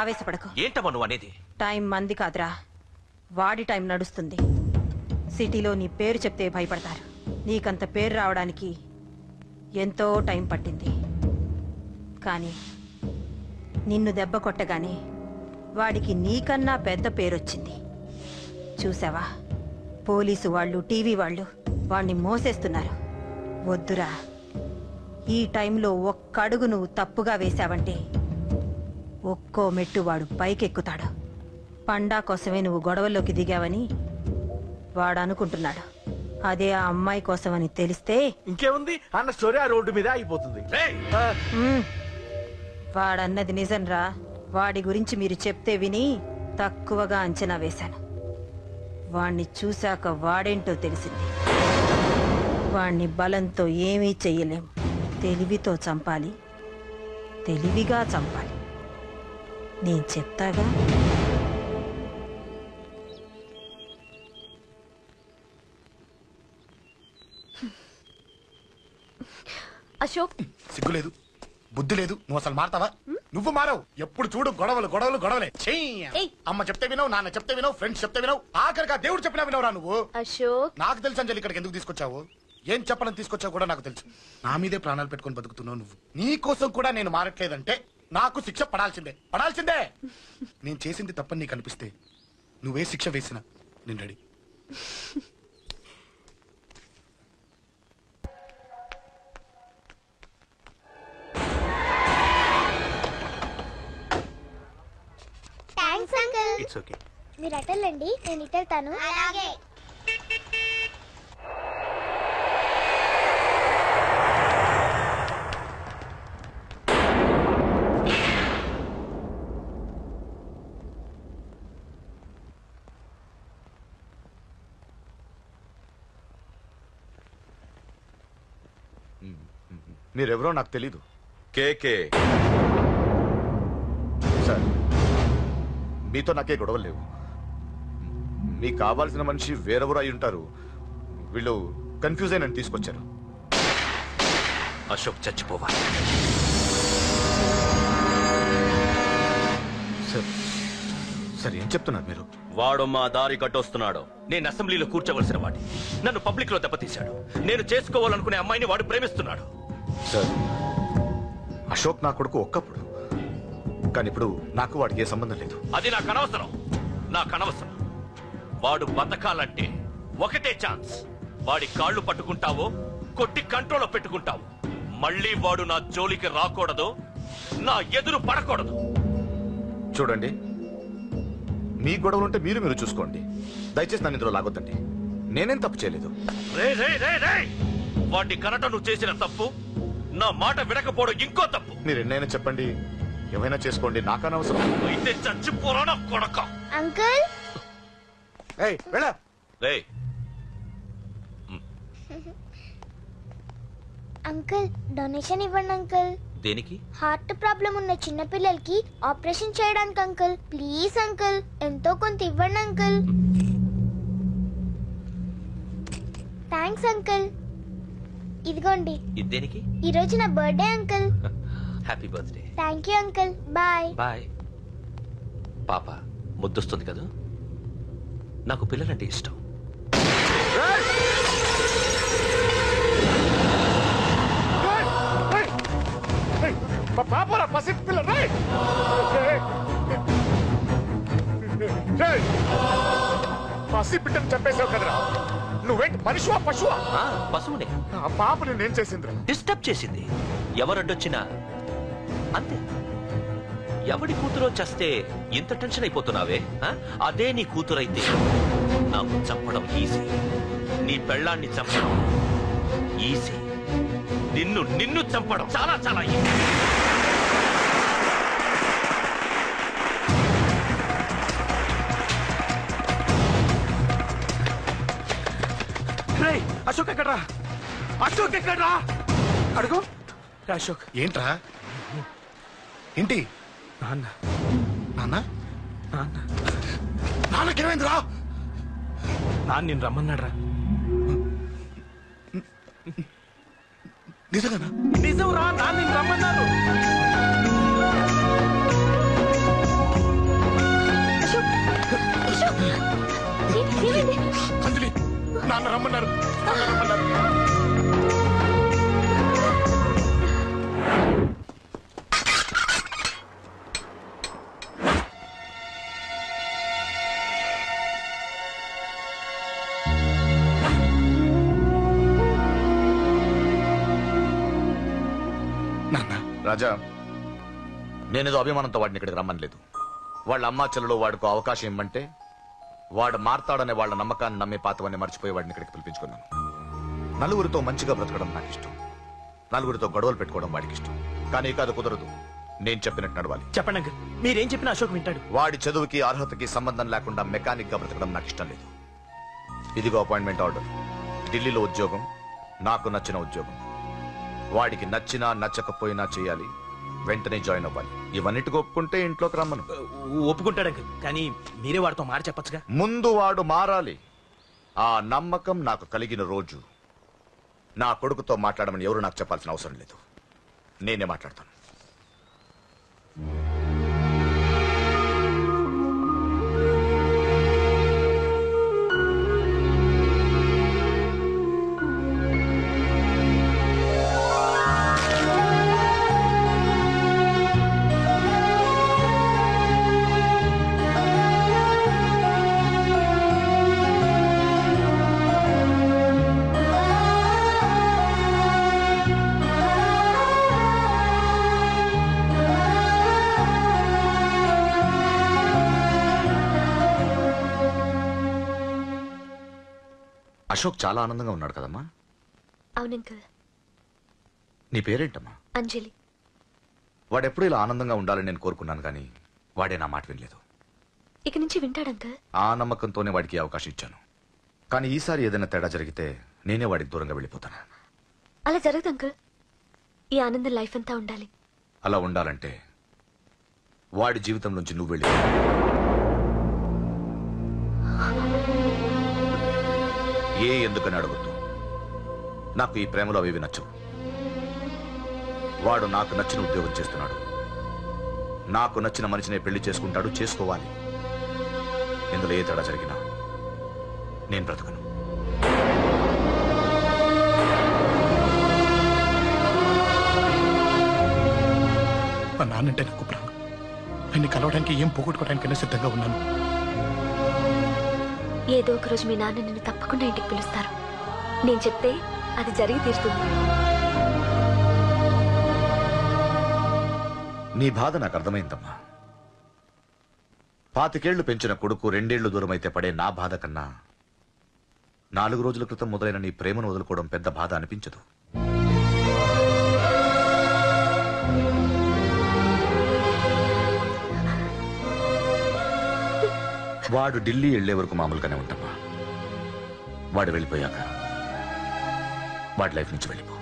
ఆవేశపడకు. ఏంటమ్మా నువ్వు అనేది? టైం మంది కాదురా, వాడి టైం నడుస్తుంది. సిటీలో నీ పేరు చెప్తే భయపడతారు. నీకంత పేరు రావడానికి ఎంతో టైం పట్టింది. కానీ నిన్ను దెబ్బ కొట్టగానే వాడికి నీకన్నా పెద్ద పేరొచ్చింది. చూసావా, పోలీసు వాళ్ళు, టీవీ వాళ్ళు వాణ్ణి మోసేస్తున్నారు. వద్దురా, ఈ టైంలో ఒక్కడుగు నువ్వు తప్పుగా వేశావంటే ఒక్కో మెట్టు వాడు పైకెక్కుతాడు. పండా కోసమే నువ్వు గొడవల్లోకి దిగావని వాడు అనుకుంటున్నాడు. అదే ఆ అమ్మాయి కోసమని తెలిస్తే ఇంకేముంది అన్న స్టోరీ ఆ రోడ్డు మీద అయిపోతుంది. వాడన్నది నిజంరా. వాడి గురించి మీరు చెప్తే విని తక్కువగా అంచనా వేశాను. వాణ్ణి చూశాక వాడేంటో తెలిసింది. వాణ్ణి బలంతో ఏమీ చెయ్యలేం. తెలివితో చంపాలి, తెలివిగా చంపాలి. నేను చెప్తాగా. అశోక్, సిగ్గులేదు, బుద్ధి లేదు. నువ్వు అసలు మారతావా? నువ్వు మారవు. ఎప్పుడు చూడు గొడవలు గొడవలు గొడవలే. అమ్మ చెప్తే వినవు, నాన్న చెప్తే వినవు, ఫ్రెండ్స్ చెప్తే వినవు, ఆఖరిగా దేవుడు చెప్పినా వినవురా నువ్వు. అశోక్, నాకు తెలుసు అంజలి ఇక్కడికి ఎందుకు తీసుకొచ్చావు, ఏం చెప్పడం తీసుకొచ్చావు కూడా నాకు తెలుసు. నా మీదే ప్రాణాలు పెట్టుకుని బతుకుతున్నావు నువ్వు. నీ కోసం కూడా నేను మారట్లేదంటే నాకు శిక్ష పడాల్సిందే, పడాల్సిందే. నేను చేసింది తప్పని నీకు అనిపిస్తే నువ్వే శిక్ష వేసినా నేను రెడీ. It's okay. మీరు అటెళ్ళండి, నేను ఇటెళ్తాను. అలాగే. మీరెవరో నాకు తెలీదు. కేకే సార్, మీతో నాకే గొడవలు లేవు. మీకు కావాల్సిన మనిషి వేరెవరు అయి ఉంటారు. వీళ్ళు కన్ఫ్యూజ్ అయిన తీసుకొచ్చారు. అశోక్ చచ్చిపోవాలి. సార్, సార్ ఏం చెప్తున్నారు మీరు? వాడు మా దారి కట్టొస్తున్నాడు. నేను అసెంబ్లీలో కూర్చోవలసిన వాడి నన్ను పబ్లిక్ లో దెబ్బతీశాడు. నేను చేసుకోవాలనుకునే అమ్మాయిని వాడు ప్రేమిస్తున్నాడు. సార్, అశోక్ నా కొడుకు ఒక్కప్పుడు, కానీ ఇప్పుడు నాకు వాడికి ఏ సంబంధం లేదు. అది నాకు అనవసరం, నాకు అనవసరం. వాడు బతకాలంటే ఒకటే ఛాన్స్. వాడి కాళ్ళు పట్టుకుంటావో కొట్టి కంట్రోల్లో పెట్టుకుంటావు. మళ్ళీ వాడు నా జోలికి రాకూడదు, నా ఎదురు పడకూడదు. చూడండి, మీ గొడవలుంటే మీరు చూసుకోండి. దయచేసి నన్ను ఇందులో లాగొద్దండి. నేనేం తప్పు చేయలేదు. వాడిని కనట నువ్వు చేసిన తప్పు, నా మాట వినకపోవడం ఇంకో తప్పు. మీరు ఎన్నైనా చెప్పండి, ఏమైనా చేసుకోండి, నాకు అనవసరం. అయితే చచ్చిపోరా నా కొడక. అంకుల్, అంకుల్ డొనేషన్ ఇవ్వండి అంకుల్. దేనికి? హార్ట్ ప్రాబ్లం ఉన్న చిన్న పిల్లలకి ఆపరేషన్ చేయడానికి అంకుల్. ప్లీజ్ అంకుల్, ఎంతో కొంత ఇవ్వండి అంకుల్. Thanks uncle. ఇదిగోండి. దేనికి? ఈ రోజు నా birthday uncle. Happy birthday. Thank you uncle. Bye bye. పాప ముద్దొస్తుంది కదా, నాకు పిల్లలంటే ఇష్టం. పాపరా పసి పిల్ల. పసి బిడ్డను చంపేసావు కదరా. నువ్వేంటి మనిషివా పశువా? పశువునే. ఆ పాప నేనేం చేసిందిరా? డిస్టర్బ్ చేసింది. ఎవరడ్డొచ్చినా అంతే. ఎవడి కూతురో చేస్తే ఇంత టెన్షన్ అయిపోతున్నావే? అదే నీ కూతురైతే నాకు చంపడం ఈజీ. నీ పెళ్ళాన్ని చంపడం ఈజీ. నిన్ను చంపడం చాలా చాలా ఈజీ. అశోక్ ఎక్కడ్రా? అశోక్ ఎక్కడ్రా? అడుగు. అశోక్ ఏంట్రా? ఏంటి? నాన్న. నాన్న? నాన్న. నాన్నకేమైందిరా? నాన్న నిన్ను రమ్మన్నాడ్రా. నిజంగానా? నిజం రా, నాన్న నిన్ను రమ్మన్నారు. అంజలి నాన్న రమ్మన్నారు. నాన్న రమ్మన్నారు. నాన్న రాజా, నేనేదో అభిమానంతో వాడిని ఇక్కడికి రమ్మనలేదు. వాళ్ళ అమ్మా చెల్లలో వాడికి అవకాశం ఇమ్మంటే వాడు మారతాడనే వాళ్ళ నమ్మకాన్ని నమ్మే పాతవన్నీ మర్చిపోయి వాడిని ఇక్కడికి పిలిపించుకున్నాను. నలుగురితో మంచిగా బ్రతకడం నాకు ఇష్టం, నలుగురితో గొడవలు పెట్టుకోవడం వాడికి ఇష్టం. కానీ కాదు, కుదరదు. నేను చెప్పినట్టు నడవాలి. చెప్పండి అంకుల్, మీరేం చెప్పినా అశోక్ వింటాడు. వాడి చదువుకి అర్హతకి సంబంధం లేకుండా మెకానిక్ గా బ్రతకడం నాకు ఇష్టం లేదు. ఇదిగో అపాయింట్మెంట్ ఆర్డర్. ఢిల్లీలో ఉద్యోగం, నాకు నచ్చిన ఉద్యోగం. వాడికి నచ్చినా నచ్చకపోయినా చేయాలి, వెంటనే జాయిన్ అవ్వాలి. ఇవన్నిటికి ఒప్పుకుంటే ఇంట్లోకి రమ్మను. ఒప్పుకుంటాడు అంకుల్, కానీ మీరే వాడితో మాట చెప్పచ్చుగా. ముందు వాడు మారాలి. ఆ నమ్మకం నాకు కలిగిన రోజు నా కొడుకుతో మాట్లాడమని ఎవరు నాకు చెప్పాల్సిన అవసరం లేదు, నేనే మాట్లాడతాను. అశోక్ చాలా ఆనందంగా ఉన్నాడు కదమ్మా. అవునంకుల్. నీ పేరేంటమ్మా? అంజలి. వాడెప్పుడు ఇలా ఆనందంగా ఉండాలని నేను కోరుకున్నాను, కానీ వాడే నా మాట వినలేదు. ఇక నుంచి వింటాడంకుల్. ఆ నమ్మకంతోనే వాడికి ఈ అవకాశం ఇచ్చాను. కానీ ఈసారి ఏదైనా తేడా జరిగితే నేనే వాడికి దూరంగా వెళ్ళిపోతాను. అలా జరగదు అంకుల్. ఈ ఆనందం లైఫ్ అంతా ఉండాలి. అలా ఉండాలంటే వాడి జీవితం నుంచి నువ్వు వెళ్ళి ఎందుకని అడగొద్దు. నాకు ఈ ప్రేమలో అవి నచ్చవు. వాడు నాకు నచ్చిన ఉద్యోగం చేస్తున్నాడు, నాకు నచ్చిన మనిషినే పెళ్లి చేసుకుంటాడు, చేసుకోవాలి. ఇందులో ఏ తేడా జరిగినా నేను బ్రతకను. మా నాన్నంటే నాకు ప్రాణం. ఆయన్ని కలవడానికి ఏం పోగొట్టుకోవడానికైనా సిద్ధంగా ఉన్నాను. ఏదో ఒక రోజు మీ నాన్న నిన్ను తప్పకుండా ఇంటికి పిలుస్తారు. నేను చెప్తే అది జరిగి తీరుతుంది. నీ బాధ నాకు అర్థమైందమ్మా. 25 పెంచిన కొడుకు 2 ఏళ్లు దూరం అయితే పడే నా బాధ కన్నా 4 రోజుల క్రితం మొదలైన నీ ప్రేమను వదులుకోవడం పెద్ద బాధ అనిపించదు. వాడు ఢిల్లీ వెళ్లే వరకు మామూలుగానే ఉంటామా. వాడు వెళ్ళిపోయాక వాడి లైఫ్ నుంచి వెళ్ళిపో.